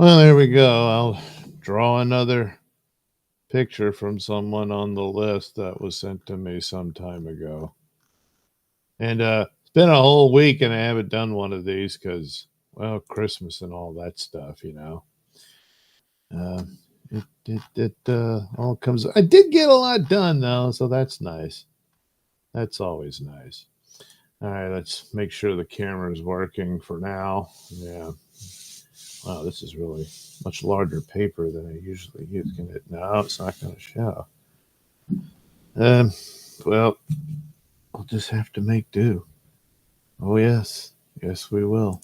Well, there we go. I'll draw another picture from someone on the list that was sent to me some time ago. And it's been a whole week and I haven't done one of these because, well, Christmas and all that stuff. Uh, it all comes. I did get a lot done though, so that's nice. That's always nice. All right, let's make sure the camera is working for now. Yeah. Wow, this is really much larger paper than I usually use. Can it? No, it's not going to show. Um, well, I'll just have to make do. Oh, yes. Yes, we will.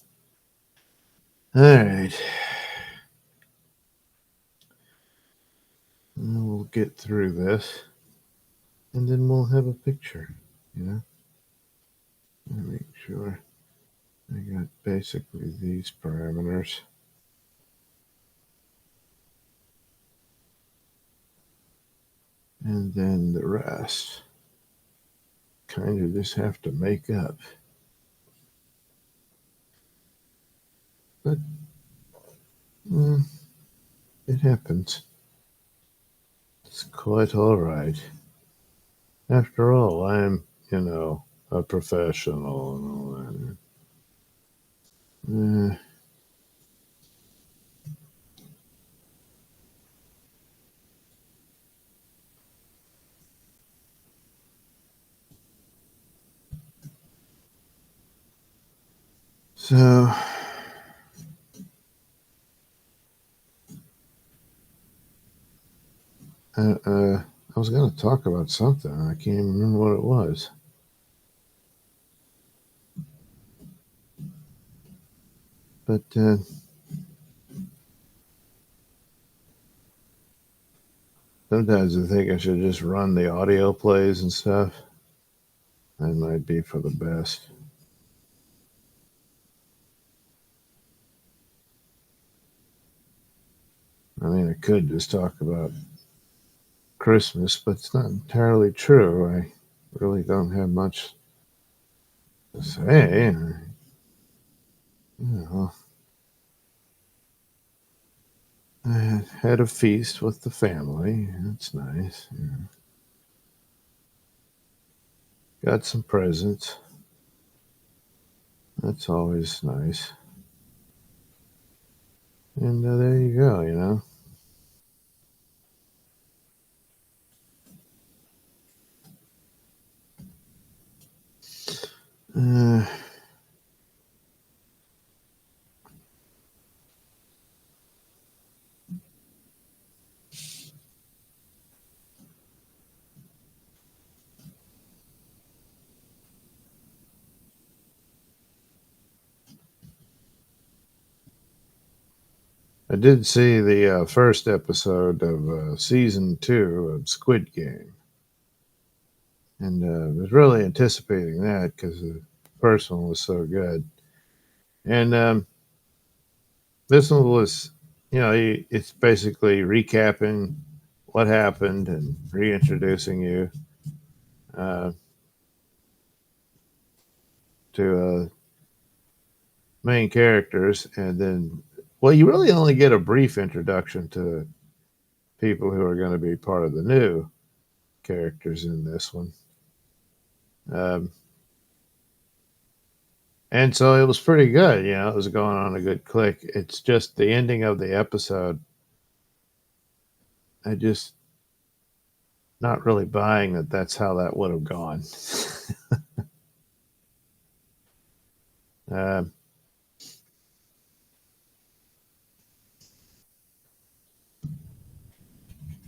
All right. And we'll get through this, and then we'll have a picture, you know? Make sure I got basically these parameters. And then the rest kind of just have to make up. But it happens. It's quite all right. After all, I'm, a professional and all that. So, I was going to talk about something. I can't even remember what it was. But sometimes I think I should just run the audio plays and stuff. That might be for the best. I mean, I could just talk about Christmas, but it's not entirely true. I really don't have much to say. I had a feast with the family. That's nice. Yeah. Got some presents. That's always nice. And there you go. Uh, I did see the first episode of season 2 of Squid Game. And I was really anticipating that because the first one was so good. And this one was, it's basically recapping what happened and reintroducing you uh, to main characters. And then, well, you really only get a brief introduction to people who are going to be part of the new characters in this one. Um, and so it was pretty good. It was going on a good click. It's just the ending of the episode. I just not really buying that that's how that would have gone. um,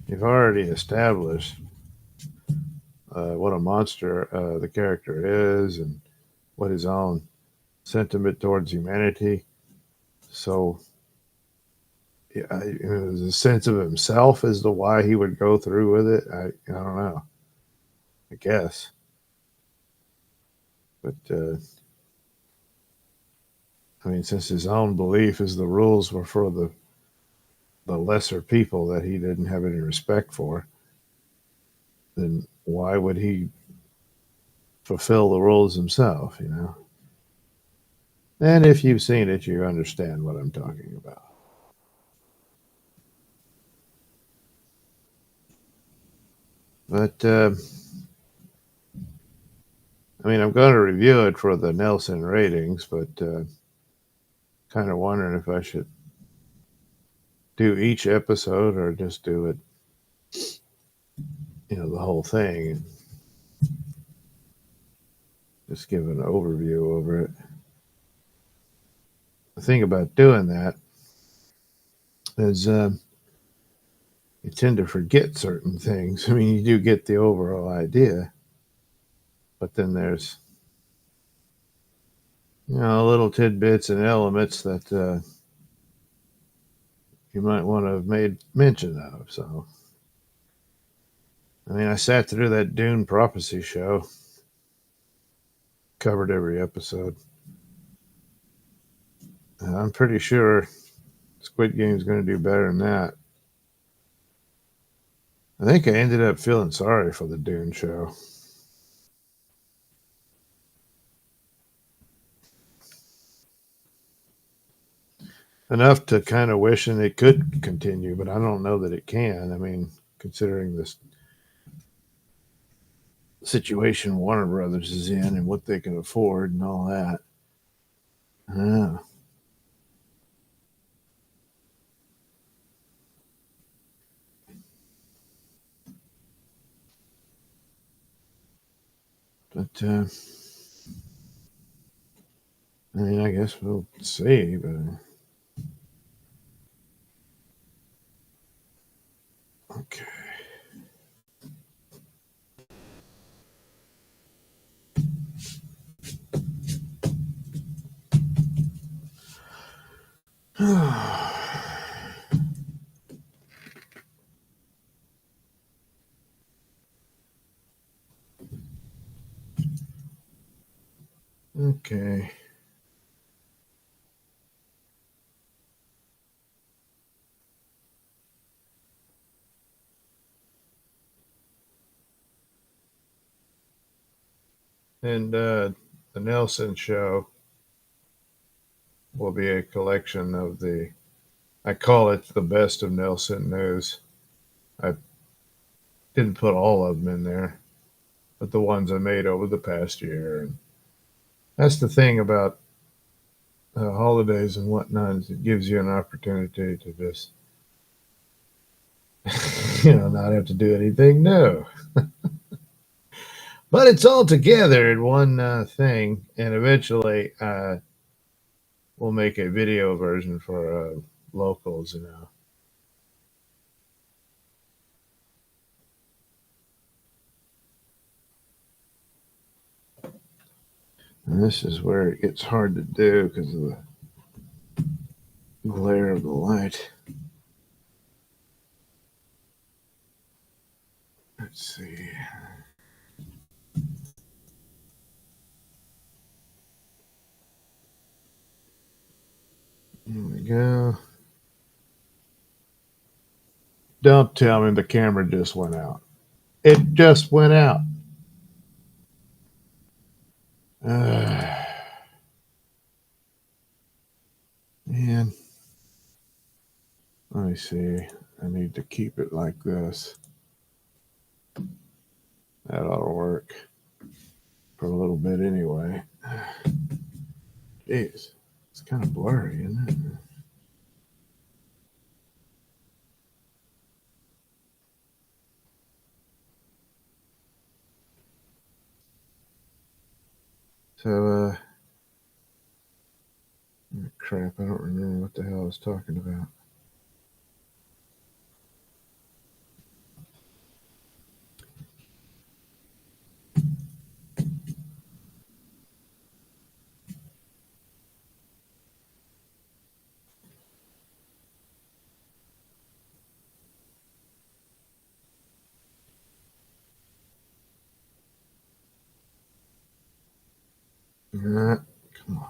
you've already established what a monster the character is and what his own sentiment towards humanity. So, yeah, there's a sense of himself as to why he would go through with it. I don't know. I guess, but I mean, since his own belief is the rules were for the lesser people that he didn't have any respect for, then why would he fulfill the rules himself? And if you've seen it, you understand what I'm talking about. But I mean, I'm going to review it for the Nailsin ratings, but kind of wondering if I should do each episode or just do it, the whole thing, and just give an overview over it. The thing about doing that is you tend to forget certain things. I mean, you do get the overall idea, but then there's little tidbits and elements that you might want to have made mention of. So, I mean, I sat through that Dune Prophecy show, covered every episode. I'm pretty sure Squid Game is going to do better than that. I think I ended up feeling sorry for the Dune show. Enough to kind of wishing it could continue, but I don't know that it can. I mean, considering this situation Warner Brothers is in and what they can afford and all that. Yeah. But I mean, I guess we'll see. But okay. Okay. And the Nailsin Show will be a collection of I call it the best of Nailsin news. I didn't put all of them in there, but the ones I made over the past year. And that's the thing about holidays and whatnot, is it gives you an opportunity to just, not have to do anything new. But it's all together in one thing, and eventually we'll make a video version for locals, And this is where it gets hard to do because of the glare of the light. Let's see. Here we go. Don't tell me the camera just went out. It just went out. Man, let me see. I need to keep it like this. That ought to work for a little bit anyway. Jeez, it's kind of blurry, isn't it? So, crap, I don't remember what the hell I was talking about. Come on.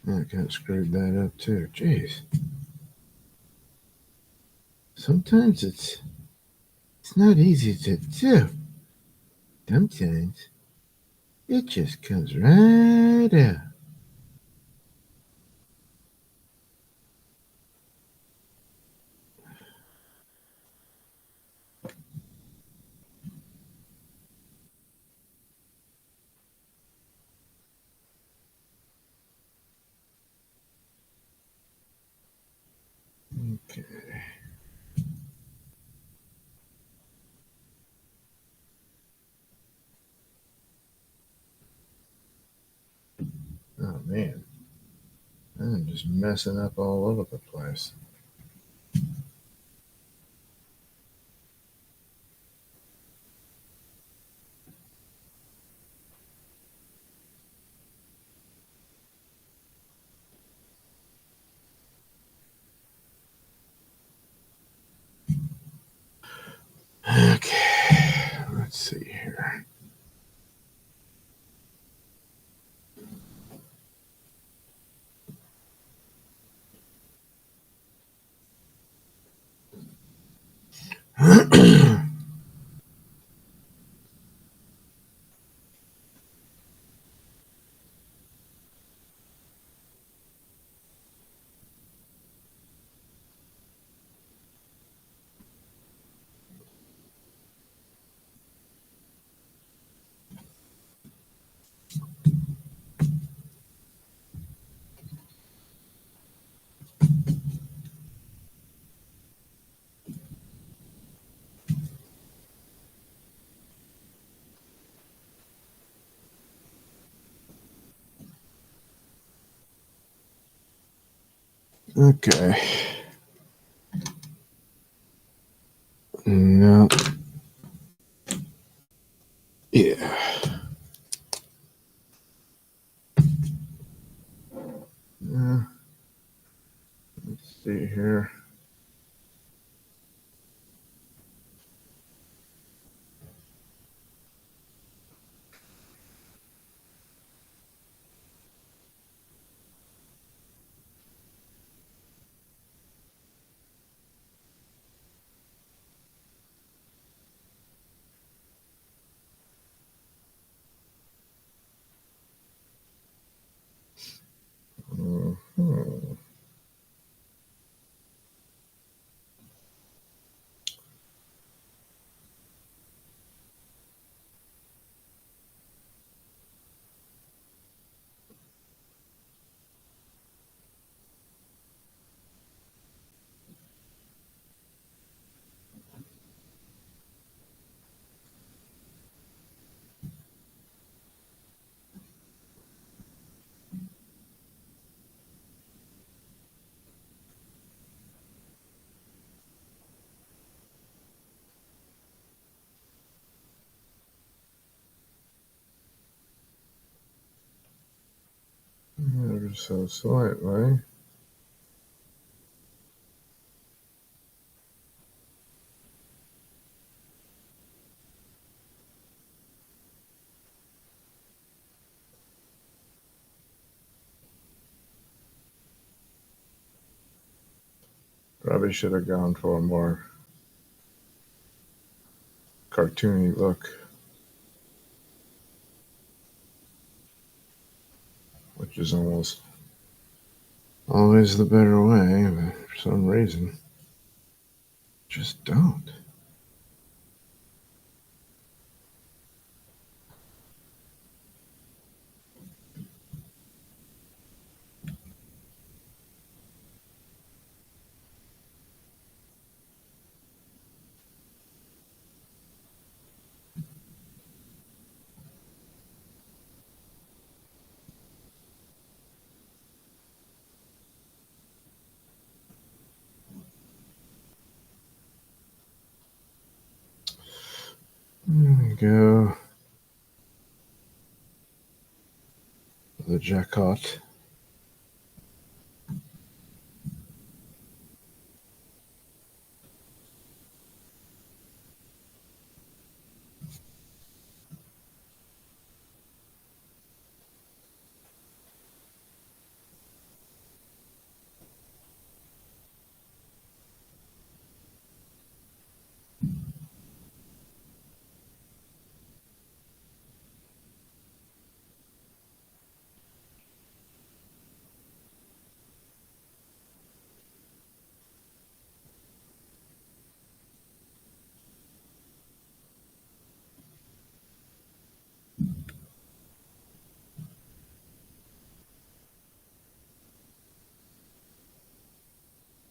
I kind of screwed that up too. Jeez. Sometimes it's It's not easy to do. Sometimes it just comes right out. Okay. Oh man, I'm just messing up all over the place. Okay, let's see here. Okay. No. Yeah. Let's see here. Mhm. Ever so slightly. Probably should have gone for a more cartoony look, which is almost always the better way, but for some reason, just don't. There we go. The jackot.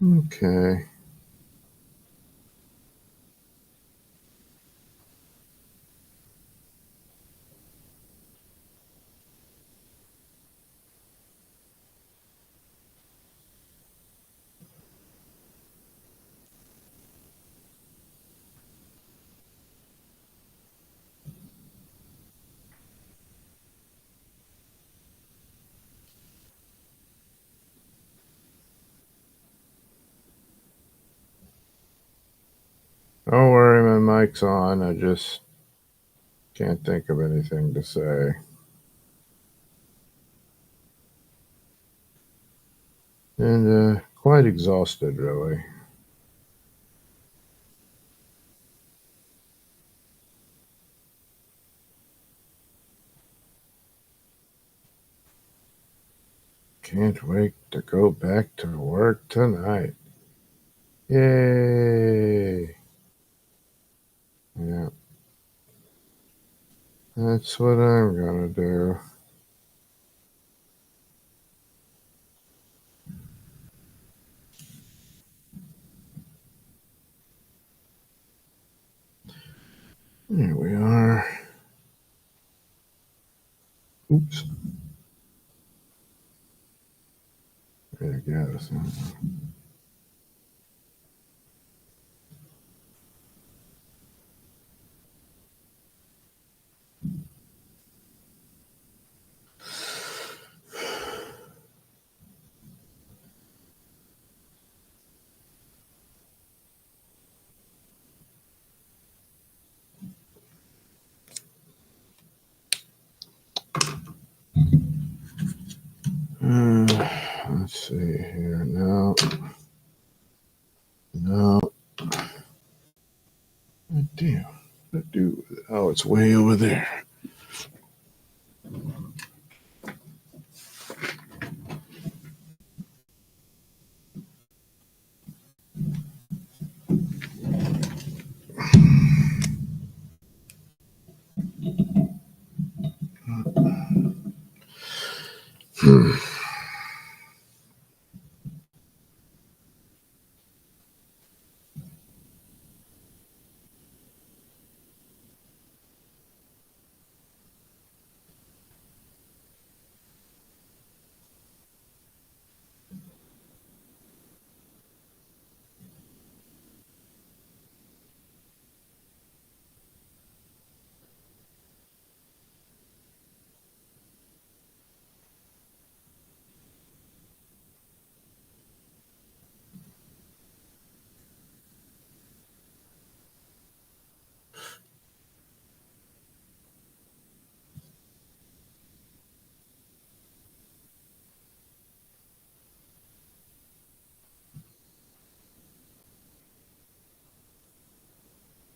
Okay. Don't worry, my mic's on. I just can't think of anything to say. And quite exhausted, really. Can't wait to go back to work tonight. Yay! Yeah, that's what I'm gonna do. Here we are. Oops. There it goes. Let's see here. No. No. Damn. What do? Oh, it's way over there.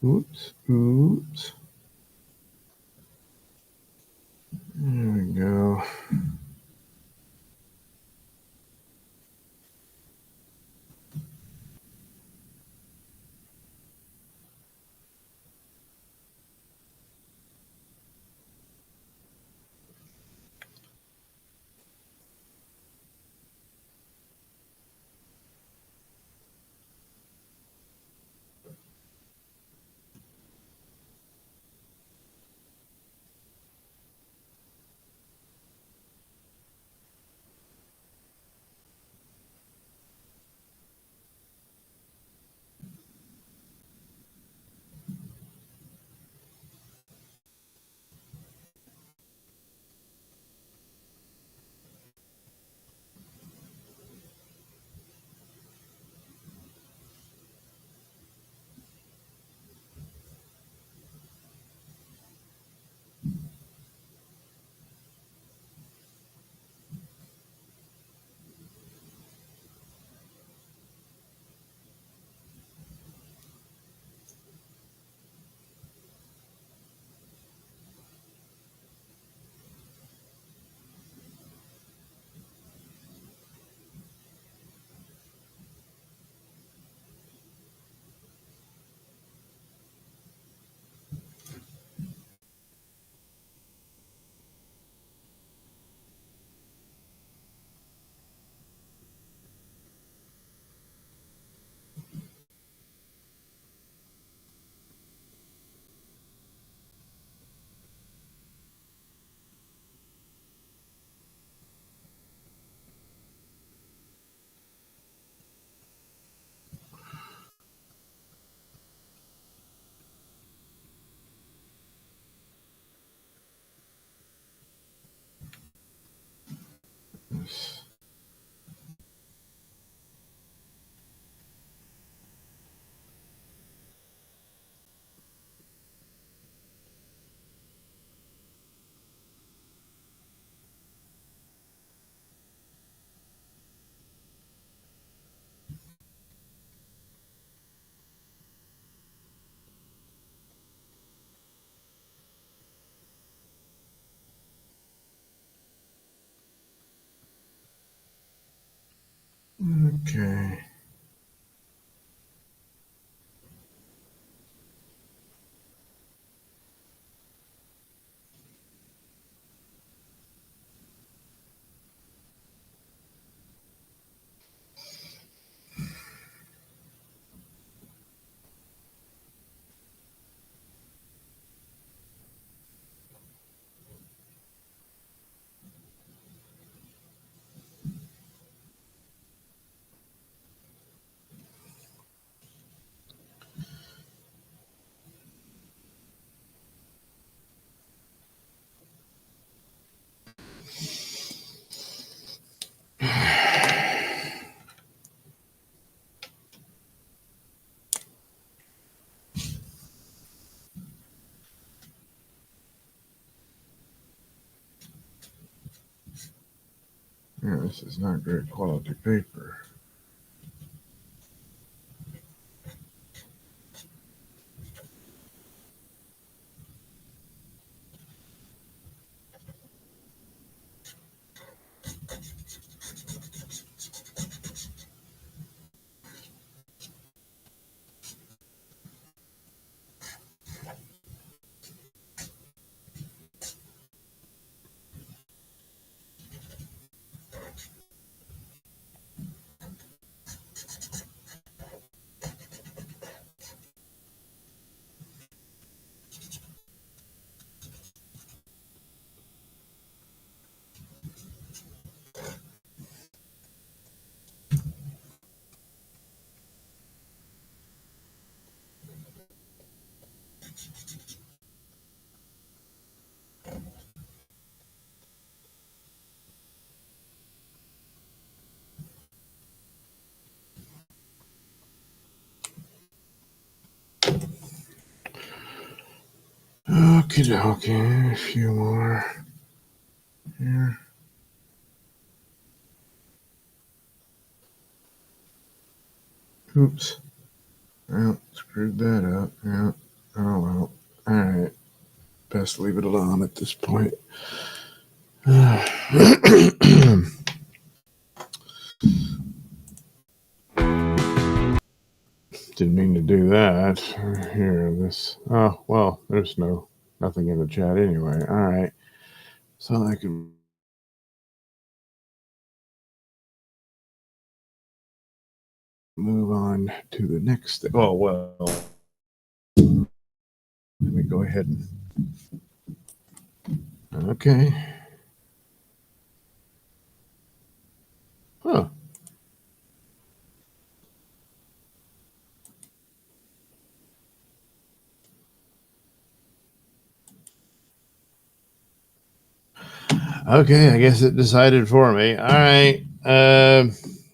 Oops. Oops. There we go. this. Okay. Yeah, this is not great quality paper. Okie dokie, a few more here. Oops. Well, screwed that up. Yeah. Oh well. Alright. Best leave it alone at this point. Didn't mean to do that. Here, this. Oh, well, there's nothing in the chat anyway. Alright. So I can move on to the next thing. Oh, well. Let me go ahead and. Okay. Huh. Okay, I guess it decided for me. All right.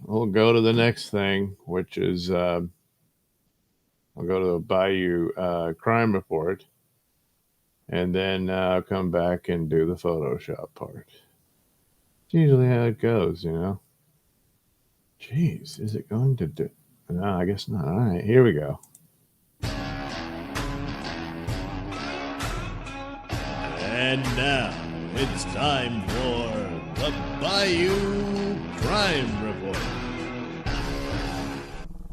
We'll go to the next thing, which is I'll go to the Bayou crime report, and then I'll come back and do the Photoshop part. It's usually how it goes, you know. Jeez, is it going to do? No, I guess not. All right, here we go. And now it's time for the Bayou Crime Report.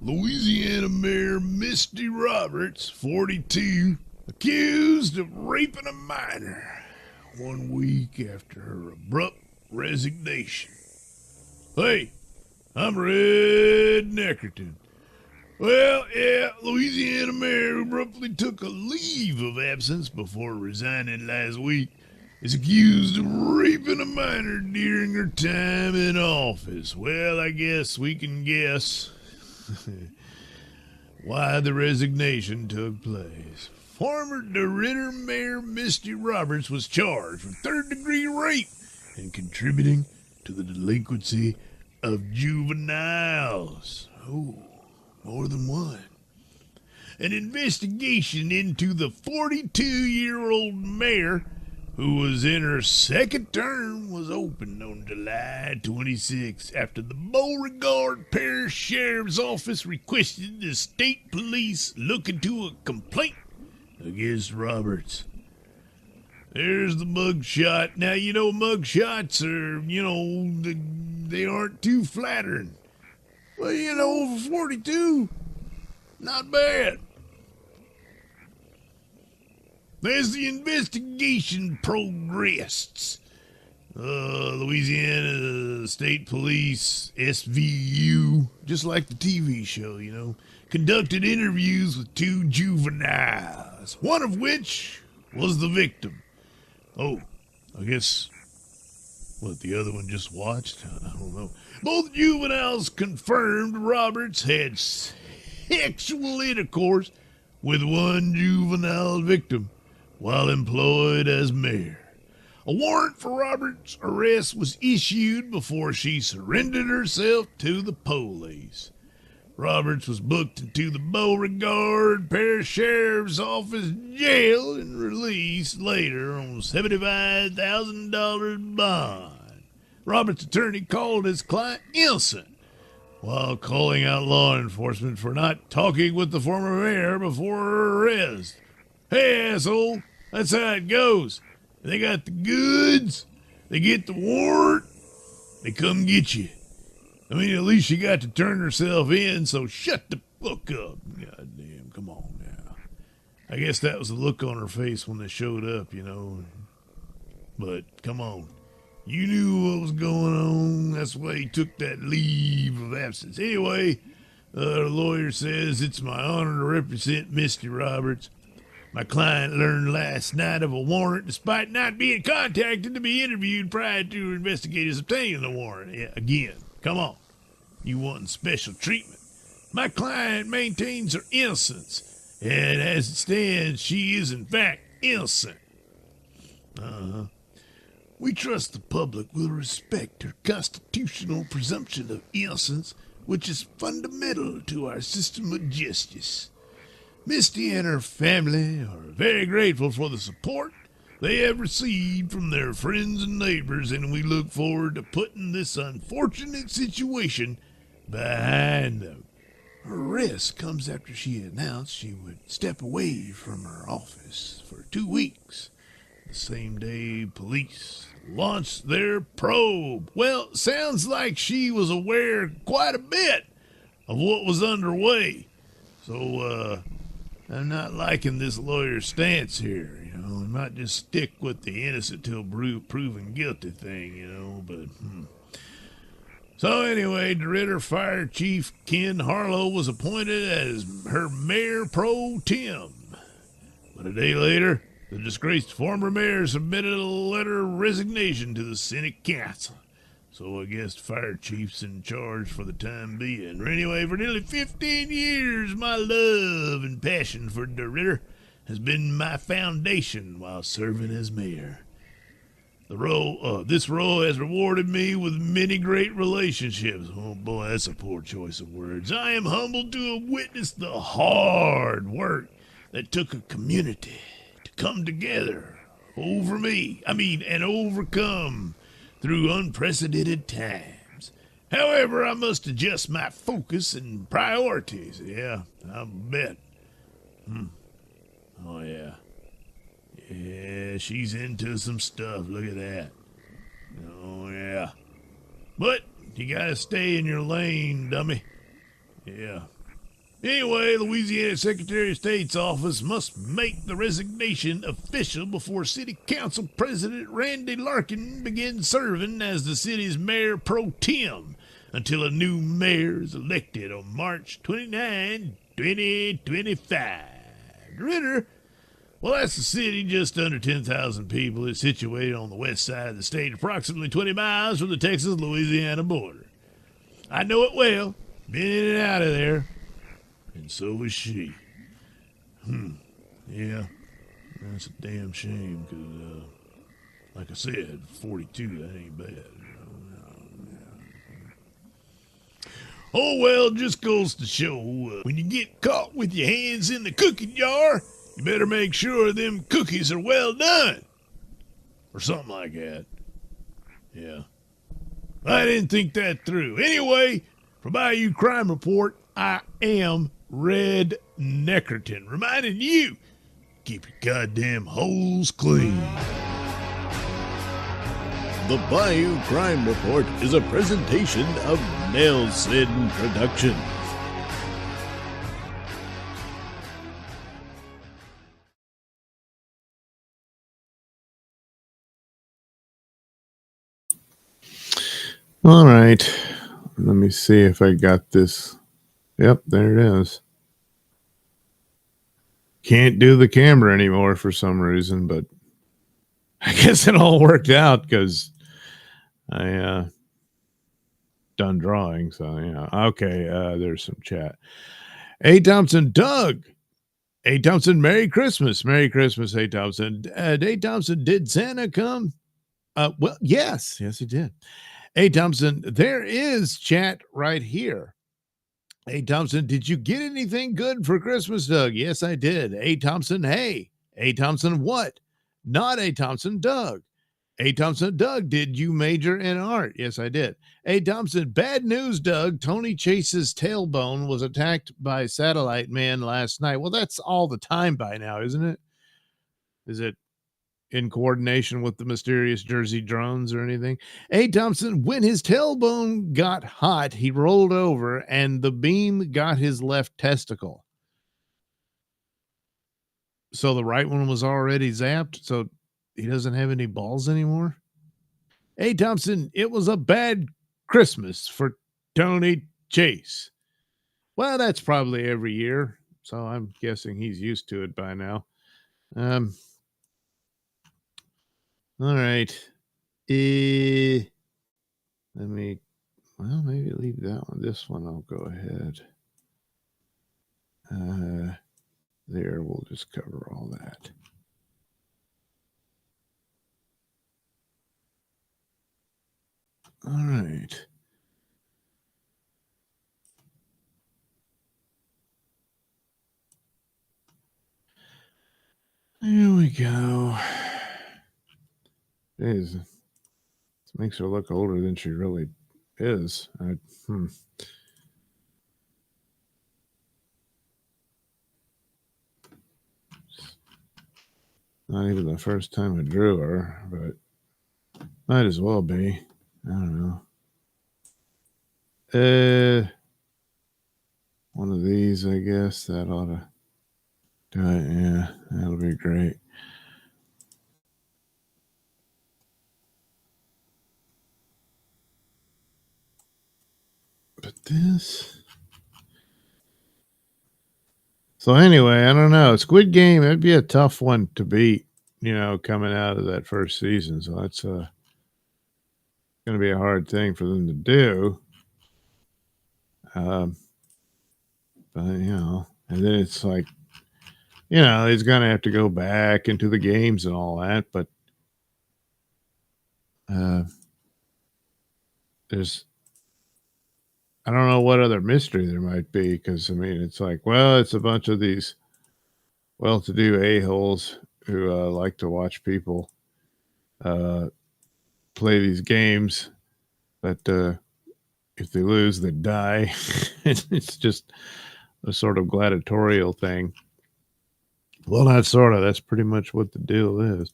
Louisiana Mayor Misty Roberts, 42, accused of raping a minor 1 week after her abrupt resignation. Hey, I'm Red Neckerton. Well, yeah, Louisiana mayor who abruptly took a leave of absence before resigning last week is accused of raping a minor during her time in office. Well, I guess we can guess why the resignation took place. Former DeRidder Mayor Misty Roberts was charged with third-degree rape and contributing to the delinquency of juveniles. Oh, more than one. An investigation into the 42-year-old mayor who was in her second term was opened on July 26 after the Beauregard Parish Sheriff's Office requested the state police look into a complaint against Roberts. There's the mugshot. Now, mugshots are, they aren't too flattering. Well, over 42, not bad. As the investigation progressed, Louisiana State Police, SVU, just like the TV show, conducted interviews with 2 juveniles, one of which was the victim. Oh, I guess, the other one just watched? I don't know. Both juveniles confirmed Roberts had sexual intercourse with one juvenile victim while employed as mayor. A warrant for Roberts' arrest was issued before she surrendered herself to the police. Roberts was booked into the Beauregard Parish Sheriff's Office jail and released later on $75,000 bond. Roberts' attorney called his client innocent while calling out law enforcement for not talking with the former mayor before her arrest. Hey, asshole, that's how it goes. They got the goods, they get the warrant, they come get you. I mean, at least she got to turn herself in, so shut the fuck up. God damn, come on now. I guess that was the look on her face when they showed up, But, come on. You knew what was going on. That's why he took that leave of absence. Anyway, the lawyer says it's my honor to represent Mr. Roberts. My client learned last night of a warrant despite not being contacted to be interviewed prior to investigators obtaining the warrant. Yeah, again, come on. You wanting special treatment. My client maintains her innocence, and as it stands, she is in fact innocent. We trust the public will respect her constitutional presumption of innocence, which is fundamental to our system of justice. Misty and her family are very grateful for the support they have received from their friends and neighbors, and we look forward to putting this unfortunate situation behind them. Her arrest comes after she announced she would step away from her office for 2 weeks. The same day, police launched their probe. Well, sounds like she was aware quite a bit of what was underway. So, I'm not liking this lawyer's stance here, He might just stick with the innocent till proven guilty thing, but... So anyway, DeRidder Fire Chief Ken Harlow was appointed as her mayor pro tem. But a day later, the disgraced former mayor submitted a letter of resignation to the city council. So I guess fire chief's in charge for the time being. Anyway, for nearly 15 years, my love and passion for DeRidder has been my foundation while serving as mayor. This role has rewarded me with many great relationships. Oh boy, that's a poor choice of words. I am humbled to have witnessed the hard work that took a community to come together and overcome through unprecedented times. However, I must adjust my focus and priorities. Yeah, I'll bet. Oh yeah. Yeah, she's into some stuff. Look at that. Oh, yeah. But you gotta stay in your lane, dummy. Yeah. Anyway, Louisiana Secretary of State's office must make the resignation official before City Council President Randy Larkin begins serving as the city's mayor pro tem until a new mayor is elected on March 29, 2025. Ritter. Well, that's a city just under 10,000 people. It's situated on the west side of the state, approximately 20 miles from the Texas-Louisiana border. I know it well. Been in and out of there. And so is she. Yeah. That's a damn shame, because, like I said, 42, that ain't bad. Oh, well, just goes to show when you get caught with your hands in the cookie jar, you better make sure them cookies are well done. Or something like that. Yeah. I didn't think that through. Anyway, for Bayou Crime Report, I am Red Neckerton, reminding you, keep your goddamn holes clean. The Bayou Crime Report is a presentation of Nailsin Productions. All right. Let me see if I got this. Yep, there it is. Can't do the camera anymore for some reason, but I guess it all worked out because I done drawing. So, yeah. Okay, there's some chat. A. Thompson, Doug. A. Thompson, Merry Christmas. Merry Christmas, A. Thompson. A. Thompson, did Santa come? Well, yes. Yes, he did. A. Thompson, there is chat right here. A. Thompson, did you get anything good for Christmas, Doug? Yes, I did. A. Thompson, hey. A. Thompson, what? Not A. Thompson, Doug. A. Thompson, Doug, did you major in art? Yes, I did. A. Thompson, bad news, Doug. Tony Chase's tailbone was attacked by Satellite Man last night. Well, that's all the time by now, isn't it? Is it in coordination with the mysterious Jersey drones or anything? A. Thompson, when his tailbone got hot, he rolled over and the beam got his left testicle. So the right one was already zapped. So he doesn't have any balls anymore. A. Thompson, it was a bad Christmas for Tony Chase. Well, that's probably every year. So I'm guessing he's used to it by now. All right. Let me, well, maybe leave that one. This one, I'll go ahead. There, we'll just cover all that. All right. There we go. Jeez. This makes her look older than she really is. Not even the first time I drew her, but might as well be. I don't know. One of these, I guess. That ought to do it. Yeah, that'll be great. But this. So anyway, I don't know. Squid Game, it'd be a tough one to beat, coming out of that first season. So that's going to be a hard thing for them to do. But, and then it's like, he's going to have to go back into the games and all that. But I don't know what other mystery there might be, because, it's like, well, it's a bunch of these well-to-do a-holes who like to watch people play these games, but if they lose, they die. It's just a sort of gladiatorial thing. Well, not sort of. That's pretty much what the deal is.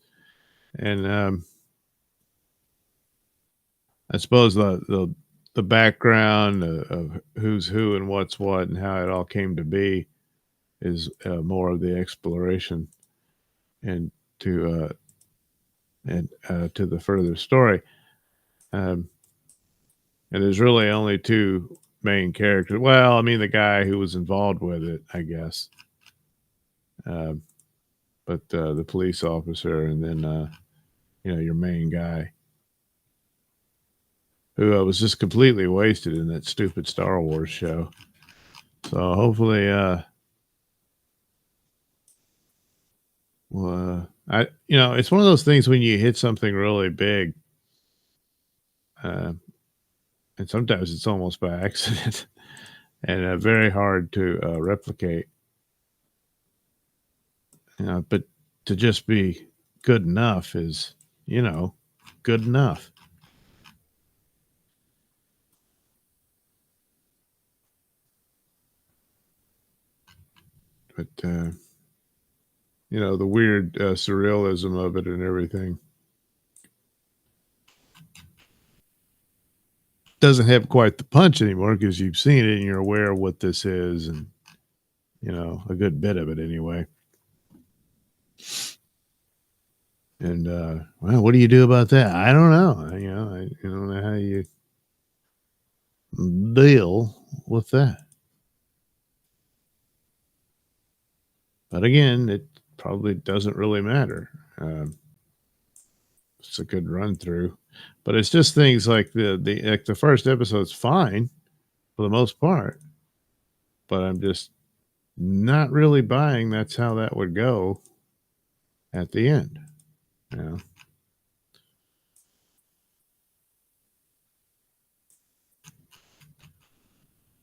And I suppose the background of who's who and what's what and how it all came to be is more of the exploration and to the further story. And there's really only two main characters. Well, the guy who was involved with it, I guess. But the police officer, and then your main guy, who was just completely wasted in that stupid Star Wars show. So hopefully, it's one of those things when you hit something really big, and sometimes it's almost by accident. and very hard to replicate. But to just be good enough is, good enough. But the weird surrealism of it and everything doesn't have quite the punch anymore because you've seen it and you're aware of what this is, and a good bit of it anyway. And well, what do you do about that? I don't know. I don't know how you deal with that. But again, it probably doesn't really matter. It's a good run through, but it's just things like the first episode's fine for the most part, but I'm just not really buying that's how that would go at the end.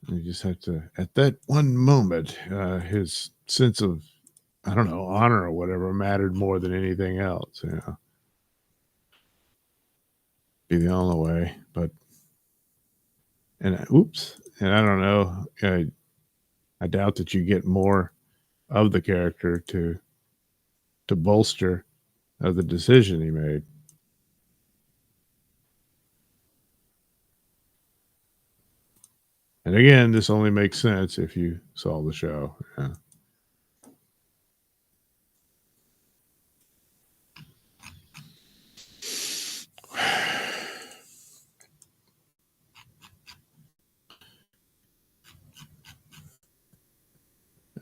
You just have to, at that one moment, his sense of, I don't know, honor or whatever mattered more than anything else. Be the only way. But, and I don't know. I doubt that you get more of the character to bolster the decision he made. And again, this only makes sense if you saw the show.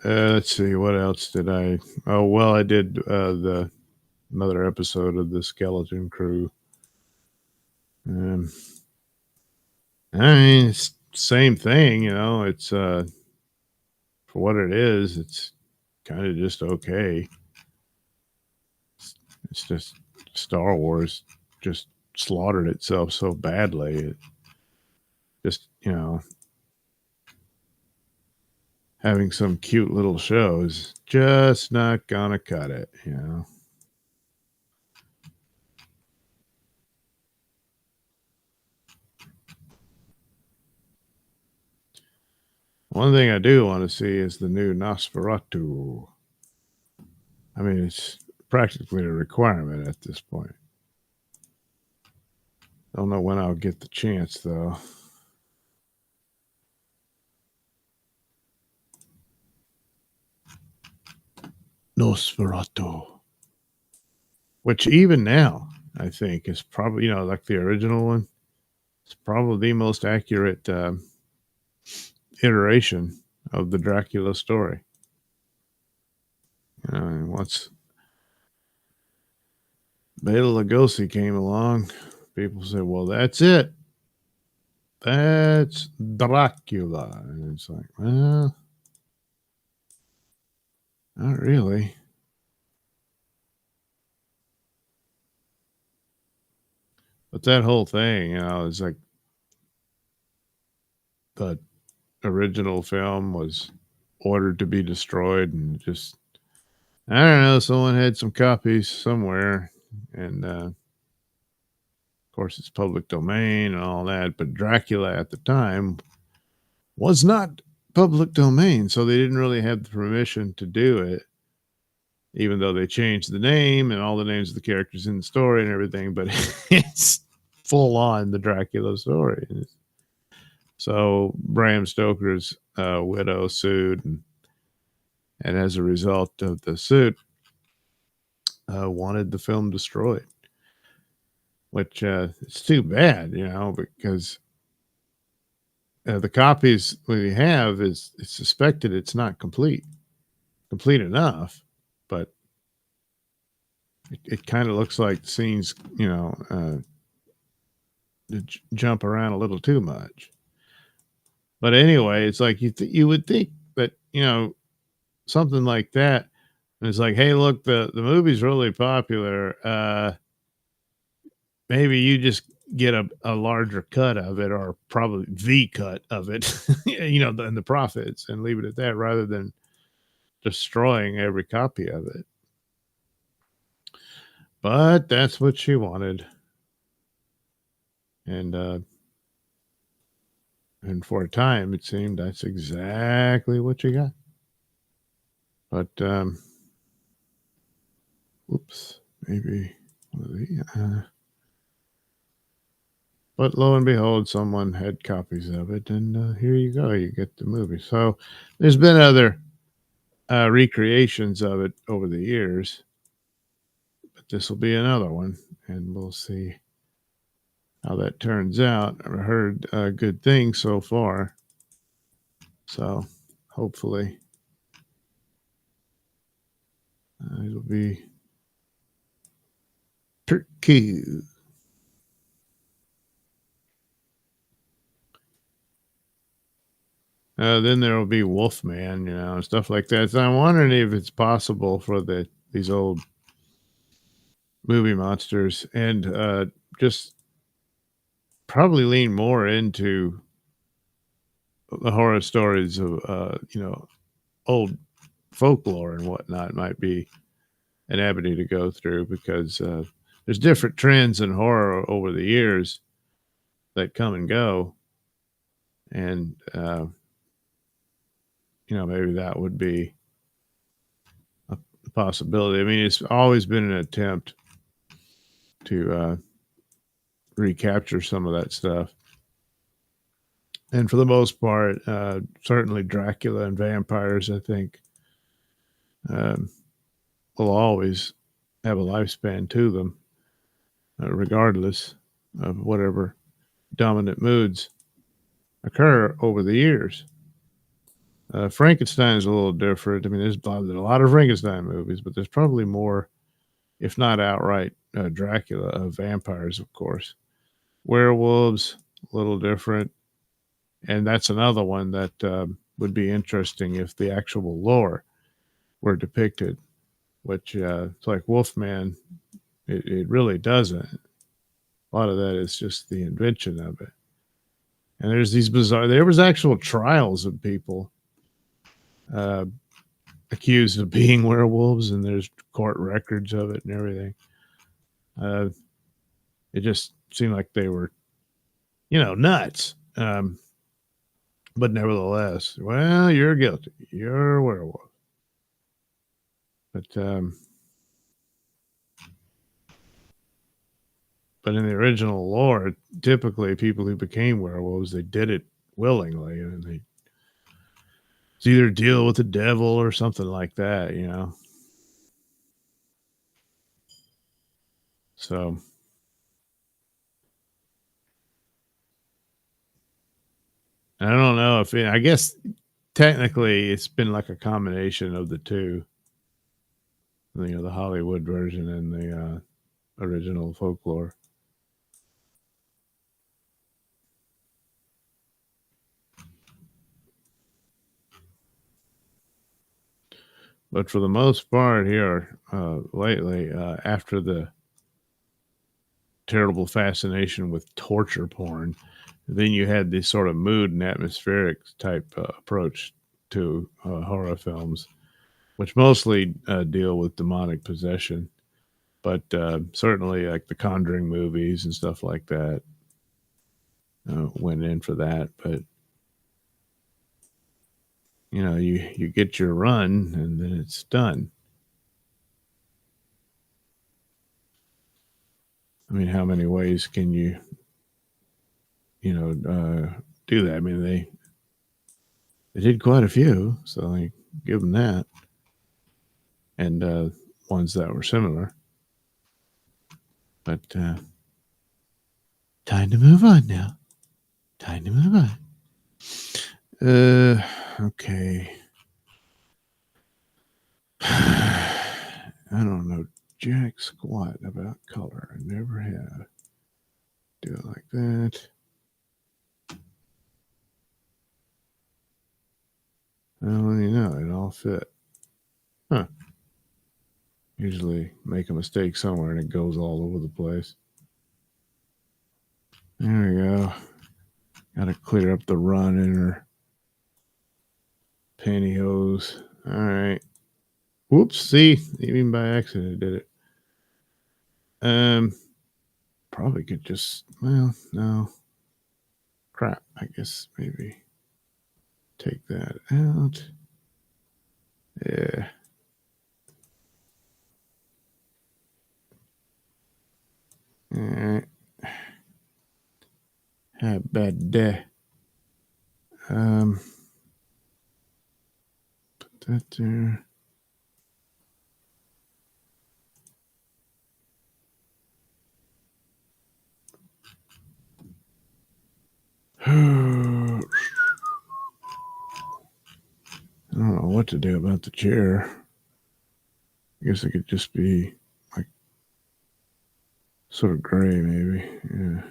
Let's see, what else did I? Oh, well, I did another episode of the Skeleton Crew. I mean, it's same thing, it's for what it is, it's kind of just okay. It's just Star Wars just slaughtered itself so badly. It just, having some cute little show is just not gonna cut it, One thing I do want to see is the new Nosferatu. I mean, it's practically a requirement at this point. Don't know when I'll get the chance, though. Nosferatu. Which even now, I think, is probably, like the original one, it's probably the most accurate iteration of the Dracula story. Once Bela Lugosi came along, people said, well, that's it. That's Dracula. And it's like, well, not really. But that whole thing, is like the original film was ordered to be destroyed, and just, I don't know, someone had some copies somewhere, and of course it's public domain and all that, but Dracula at the time was not public domain, so they didn't really have the permission to do it, even though they changed the name and all the names of the characters in the story and everything, but it's full on the Dracula story. So Bram Stoker's widow sued, and as a result of the suit, wanted the film destroyed, which it's too bad, because the copies we have it's suspected it's not complete enough, but it kind of looks like scenes, jump around a little too much. But anyway, it's like you would think that, something like that, and it's like, hey, look, the movie's really popular. Maybe you just, get a larger cut of it, or probably the cut of it, and the profits, and leave it at that rather than destroying every copy of it. But that's what she wanted. And for a time, it seemed that's exactly what you got. But, whoops, maybe one of the, but lo and behold, someone had copies of it, and here you go, you get the movie. So there's been other recreations of it over the years, but this will be another one, and we'll see how that turns out. I've heard good things so far, so hopefully it'll be pretty. Then there will be Wolfman, stuff like that. So I'm wondering if it's possible for these old movie monsters, and just probably lean more into the horror stories of old folklore and whatnot. Might be an avenue to go through, because there's different trends in horror over the years that come and go, and maybe that would be a possibility. I mean, it's always been an attempt to recapture some of that stuff, and for the most part, certainly Dracula and vampires, I think, will always have a lifespan to them, regardless of whatever dominant moods occur over the years. Frankenstein is a little different. I mean, there's a lot of Frankenstein movies, but there's probably more, if not outright Dracula, of vampires, of course. Werewolves, a little different. And that's another one that would be interesting if the actual lore were depicted, which it's like Wolfman, it really doesn't. A lot of that is just the invention of it. And there's these there was actual trials of people accused of being werewolves, and there's court records of it and everything. It just seemed like they were, nuts. But nevertheless, well, you're guilty. You're a werewolf. But in the original lore, typically people who became werewolves, they did it willingly, and they either deal with the devil or something like that, So I don't know if I guess technically it's been like a combination of the two, the Hollywood version and the original folklore. But for the most part here, lately, after the terrible fascination with torture porn, then you had this sort of mood and atmospheric type approach to horror films, which mostly deal with demonic possession, but certainly like the Conjuring movies and stuff like that went in for that. But you get your run and then it's done. I mean, how many ways can you do that? I mean, they did quite a few, so I give them that, and ones that were similar. But time to move on now. Time to move on. Okay. I don't know jack squat about color. I never have. Do it like that. Well, it all fit. Huh. Usually make a mistake somewhere and it goes all over the place. There we go. Got to clear up the run in her pantyhose. All right. Whoops. See, even by accident, I did it. Probably could just, well, no. Crap. I guess maybe take that out. Yeah. All right. How about that? Put that there. I don't know what to do about the chair. I guess it could just be like sort of gray, maybe. Yeah.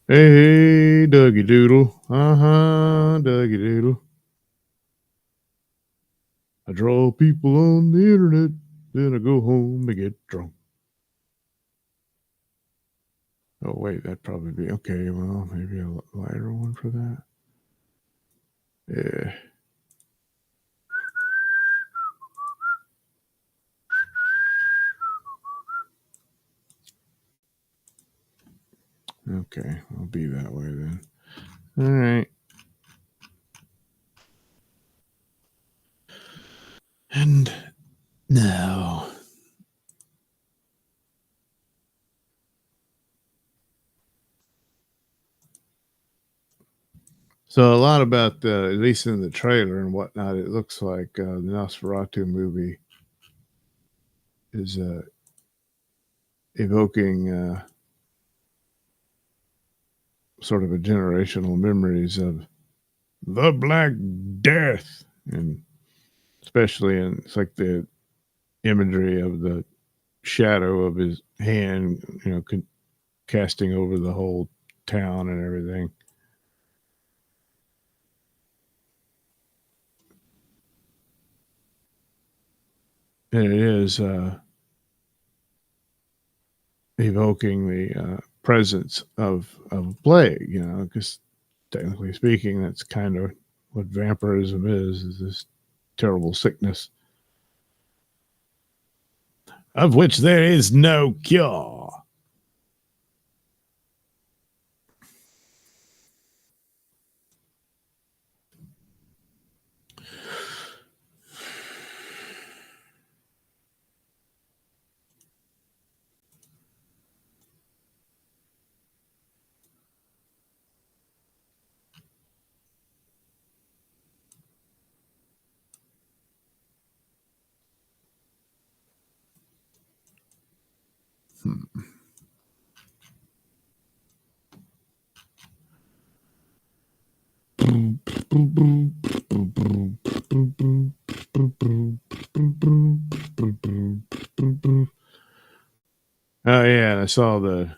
Hey, Dougie Doodle. Dougie Doodle. I draw people on the internet, then I go home and get drunk. Oh, wait, that'd probably be okay. Well, maybe a lighter one for that. Yeah. Okay, I'll be that way then. All right. And now. So a lot about at least in the trailer and whatnot, it looks like the Nosferatu movie is evoking sort of a generational memories of the Black Death, and especially it's like the imagery of the shadow of his hand, casting over the whole town and everything. And it is evoking the presence of plague, because technically speaking, that's kind of what vampirism is this terrible sickness of which there is no cure. Oh yeah, and I saw the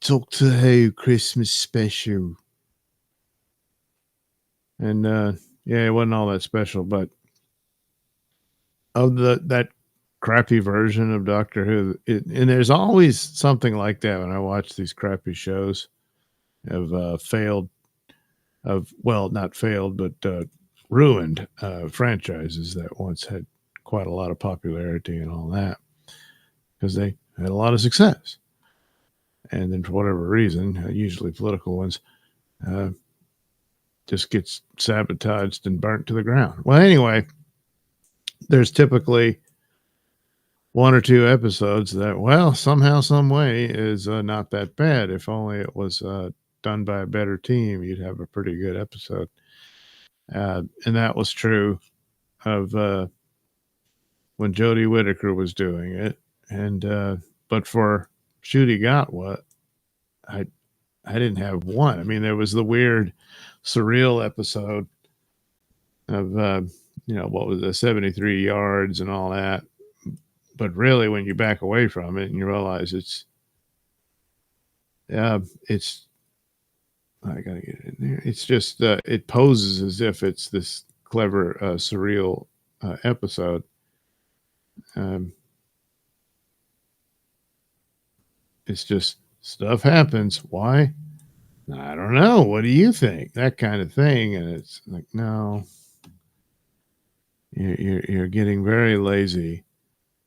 Doctor Who Christmas special, and yeah, it wasn't all that special, but of that crappy version of Doctor Who, and there's always something like that when I watch these crappy shows of failed, not failed, but ruined franchises that once had quite a lot of popularity and all that, because they had a lot of success. And then for whatever reason, usually political ones, just gets sabotaged and burnt to the ground. Well, anyway, there's typically one or two episodes that, well, somehow, some way is not that bad. If only it was done by a better team, you'd have a pretty good episode. And that was true of when Jodie Whittaker was doing it. And but for Shooty Got What, I didn't have one. I mean, there was the weird, surreal episode of what was it, 73 yards and all that. But really, when you back away from it and you realize it's I gotta get it in there. It's just it poses as if it's this clever, surreal episode. it's just stuff happens. Why? I don't know. What do you think? That kind of thing. And it's like, no, you're getting very lazy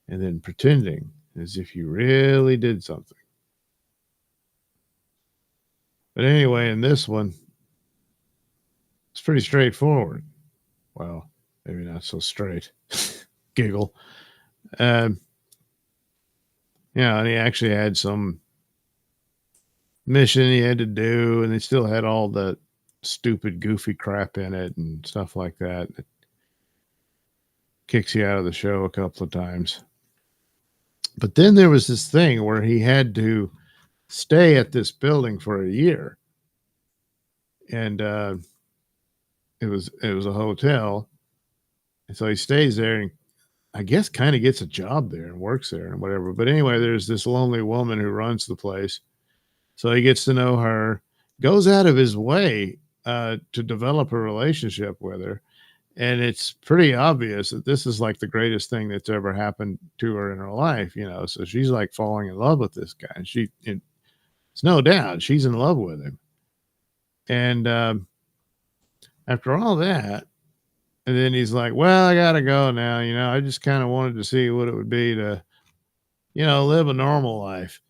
and then pretending as if you really did something. But anyway, in this one, it's pretty straightforward. Well, maybe not so straight. Giggle. Yeah, and he actually had some mission he had to do, and they still had all the stupid, goofy crap in it and stuff like that. It kicks you out of the show a couple of times. But then there was this thing where he had to stay at this building for a year, and it was a hotel, and so he stays there and I guess kind of gets a job there and works there and whatever. But anyway, there's this lonely woman who runs the place, so he gets to know her, goes out of his way to develop a relationship with her. And it's pretty obvious that this is like the greatest thing that's ever happened to her in her life, you know. So she's like falling in love with this guy. And it's no doubt she's in love with him. And after all that, and then he's like, well, I got to go now. You know, I just kind of wanted to see what it would be to, you know, live a normal life.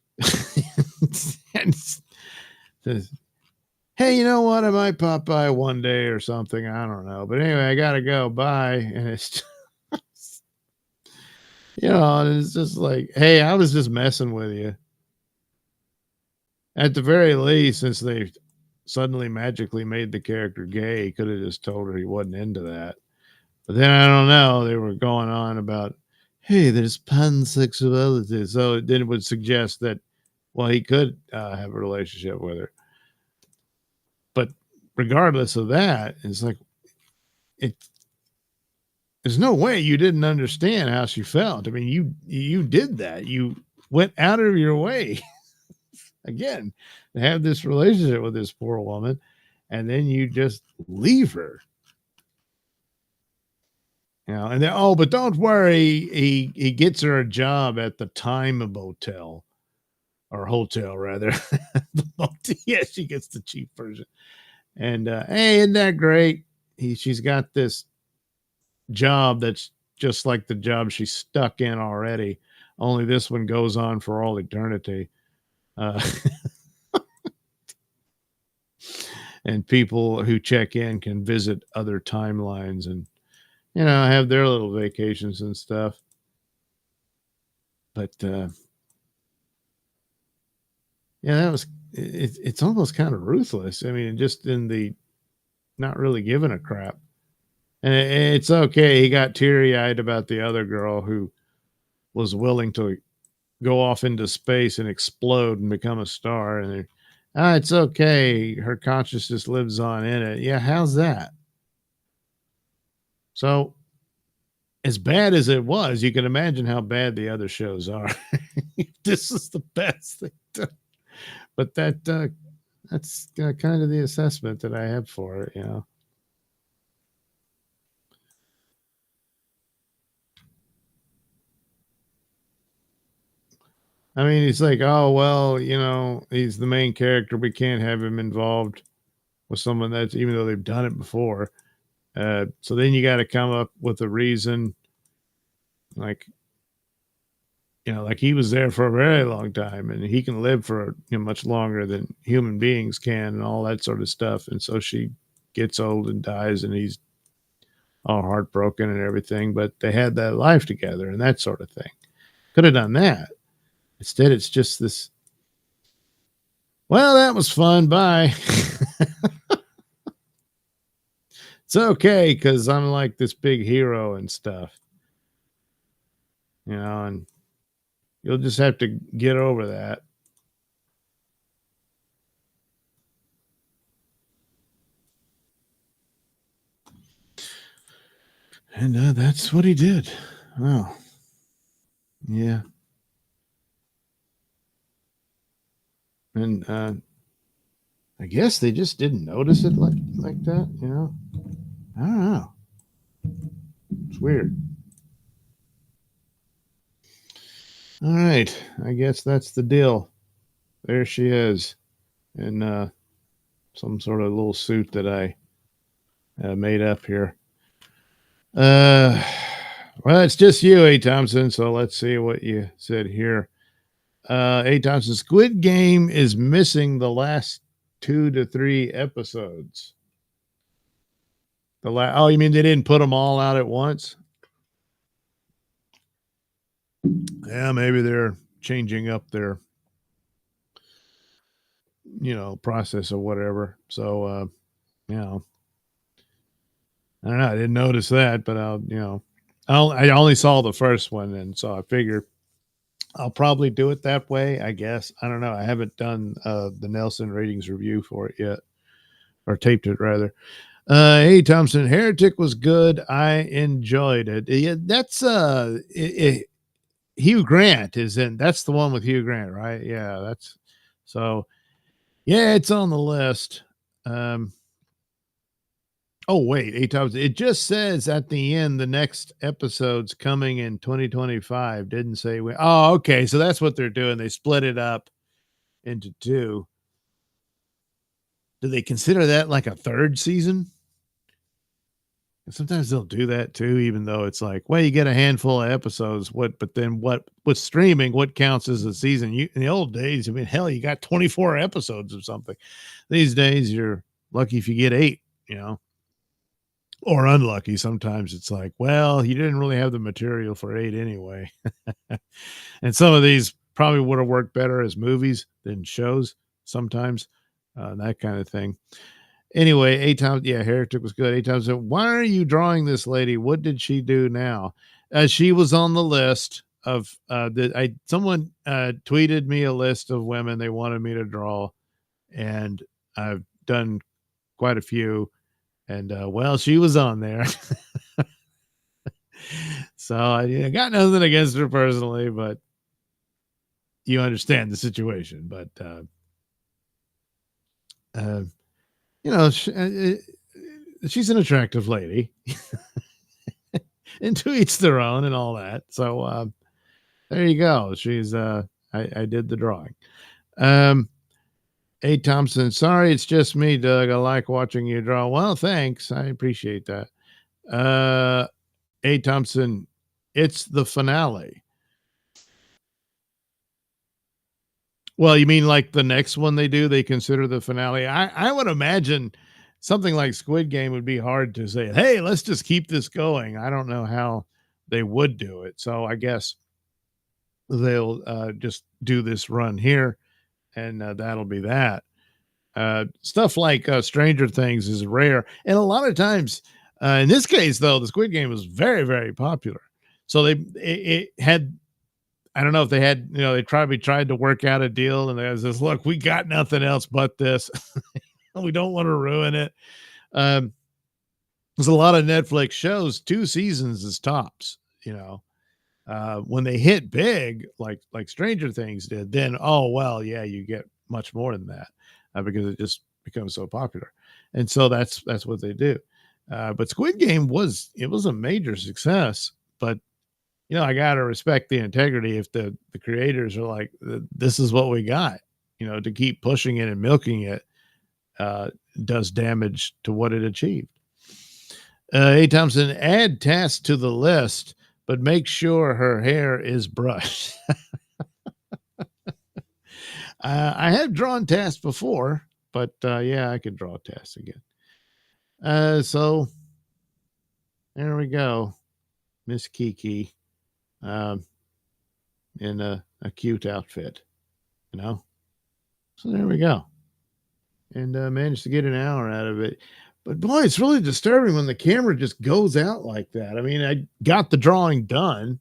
And says, hey, you know what? I might pop by one day or something. I don't know. But anyway, I got to go. Bye. And it's, just, you know, and it's just like, hey, I was just messing with you. At the very least, since they suddenly magically made the character gay, he could have just told her he wasn't into that. But then I don't know. They were going on about, hey, there's pansexuality. So then it would suggest that, well, he could have a relationship with her. But regardless of that, it's like, there's no way you didn't understand how she felt. I mean, you did that. You went out of your way again to have this relationship with this poor woman, and then you just leave her. You know, and then, oh, but don't worry, he gets her a job at the Time Motel, or hotel rather. Yeah, she gets the cheap version. And hey, isn't that great? She's got this job that's just like the job she's stuck in already. Only this one goes on for all eternity. And people who check in can visit other timelines and, you know, have their little vacations and stuff. But yeah, that was it's almost kind of ruthless. I mean, just in the not really giving a crap. And it's okay. He got teary-eyed about the other girl who was willing to go off into space and explode and become a star. And it's okay. Her consciousness lives on in it. Yeah, how's that? So, as bad as it was, you can imagine how bad the other shows are. This is the best thing. But that's kind of the assessment that I have for it, you know. I mean, he's like, oh, well, you know, he's the main character. We can't have him involved with someone that's, even though they've done it before. So then you got to come up with a reason, like, you know, like he was there for a very long time and he can live for, you know, much longer than human beings can and all that sort of stuff. And so she gets old and dies and he's all heartbroken and everything, but they had that life together and that sort of thing. Could have done that. Instead, it's just this, well, that was fun. Bye. It's okay because I'm like this big hero and stuff. You know, and you'll just have to get over that. And that's what he did. Oh, yeah. And I guess they just didn't notice it like that, you know. I don't know. It's weird. All right. I guess that's the deal. there she is in some sort of little suit that I made up here. Well, it's just you, A. Thompson. So let's see what you said here. A. Thompson, Squid Game is missing the last 2 to 3 episodes. Oh, you mean they didn't put them all out at once? Yeah, maybe they're changing up their, process or whatever. So, I don't know. I didn't notice that, but I only saw the first one, and so I figured I'll probably do it that way, I guess. I don't know. I haven't done the Nailsin ratings review for it yet, or taped it rather. Hey, Thompson, Heretic was good. I enjoyed it. Yeah, that's Hugh Grant is in. That's the one with Hugh Grant, right? Yeah, that's so. Yeah, it's on the list. Oh wait, 8 times. It just says at the end the next episode's coming in 2025. Didn't say when. Oh, okay. So that's what they're doing. They split it up into 2. Do they consider that like a 3rd season? And sometimes they'll do that too, even though it's like, well, you get a handful of episodes. But then what with streaming, what counts as a season? In the old days, I mean, hell, you got 24 episodes of something. These days, you're lucky if you get 8, or unlucky. Sometimes it's like, well, you didn't really have the material for 8 anyway. And some of these probably would have worked better as movies than shows sometimes, that kind of thing. Anyway, 8 times. Yeah, Heretic was good. 8 times. Why are you drawing this lady? What did she do now? She was on the list of someone tweeted me a list of women they wanted me to draw, and I've done quite a few. And well, she was on there. So I got nothing against her personally, but you understand the situation. But she's an attractive lady, and to each their own and all that. So there you go. She's I did the drawing. A. Thompson, sorry, it's just me, Doug. I like watching you draw. Well, thanks. I appreciate that. A. Thompson, it's the finale. Well, you mean like the next one they do, they consider the finale? I would imagine something like Squid Game would be hard to say, hey, let's just keep this going. I don't know how they would do it. So I guess they'll just do this run here, and that'll be that. Stuff like Stranger Things is rare. And a lot of times, in this case, though, the Squid Game was very, very popular. So it had, I don't know if they had, they probably tried to work out a deal, and they says, look, we got nothing else but this. We don't want to ruin it. There's a lot of Netflix shows, 2 seasons is tops, when they hit big, like Stranger Things did, then, oh, well, yeah, you get much more than that because it just becomes so popular. And so that's what they do. But Squid Game was a major success, but I got to respect the integrity if the creators are like, this is what we got, to keep pushing it and milking it does damage to what it achieved. A. Thompson, add Task to the list, but make sure her hair is brushed. I have drawn Task before, but yeah, I could draw Task again. So there we go. Miss Kiki in a cute outfit, So there we go. And managed to get an hour out of it. But boy, it's really disturbing when the camera just goes out like that. I mean, I got the drawing done,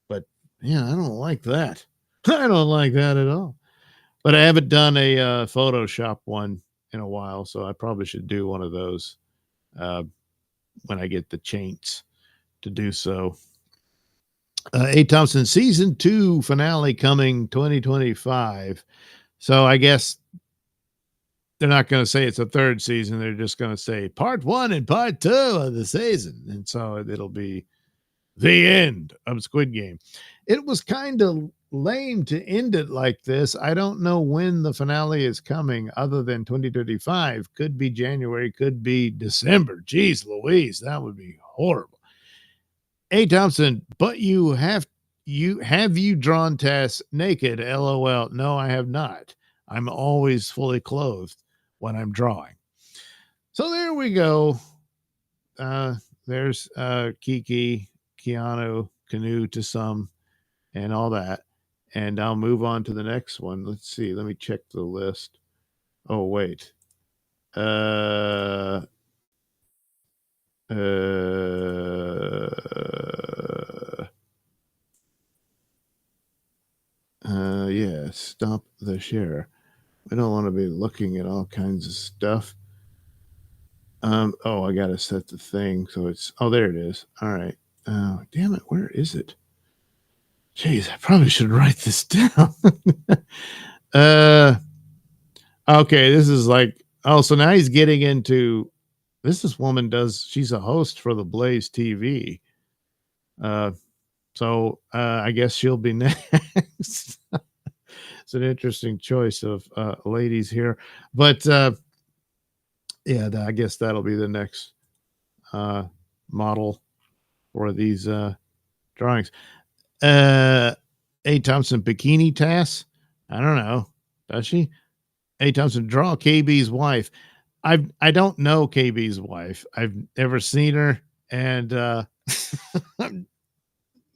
but yeah, I don't like that. I don't like that at all. But I haven't done a Photoshop one in a while, so I probably should do one of those when I get the chance to do so. A. Thompson, season 2 finale coming 2025. So I guess they're not going to say it's a 3rd season. They're just going to say part 1 and part 2 of the season. And so it'll be the end of Squid Game. It was kind of lame to end it like this. I don't know when the finale is coming other than 2025. Could be January, could be December. Jeez Louise, that would be horrible. Hey Thompson, but you drawn Tess naked? LOL. No, I have not. I'm always fully clothed when I'm drawing. So there we go. There's Kiki, Keanu, Canoe to some, and all that. And I'll move on to the next one. Let's see. Let me check the list. Oh, wait. Yeah, stop the share. We don't want to be looking at all kinds of stuff. Oh, I got to set the thing. So it's, oh, there it is. All right. Damn it. Where is it? Jeez, I probably should write this down. Okay. This is like, oh, so now he's getting into this woman she's a host for the Blaze TV. So I guess she'll be next. It's an interesting choice of ladies here, but yeah, I guess that'll be the next model for these drawings. A. Thompson bikini Tass. I don't know. Does she? A. Thompson, draw KB's wife. I don't know KB's wife. I've never seen her, and I'm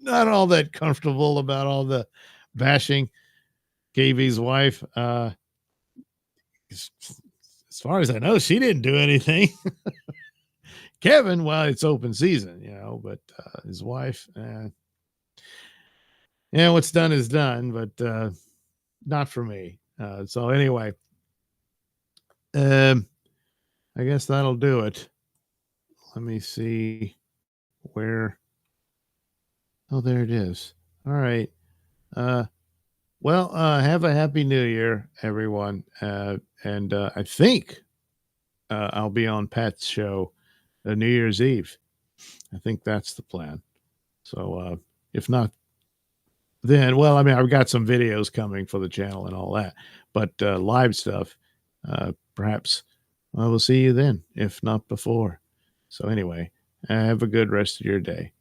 not all that comfortable about all the bashing KB's wife. As far as I know, she didn't do anything. Kevin, well, it's open season, but his wife, what's done is done, but not for me. So anyway, I guess that'll do it. Let me see where. Oh, there it is. All right. Well, have a happy new year, everyone. And I think I'll be on Pat's show New Year's Eve. I think that's the plan. So if not, then, well, I mean, I've got some videos coming for the channel and all that, but live stuff, perhaps I will see you then, if not before. So anyway, have a good rest of your day.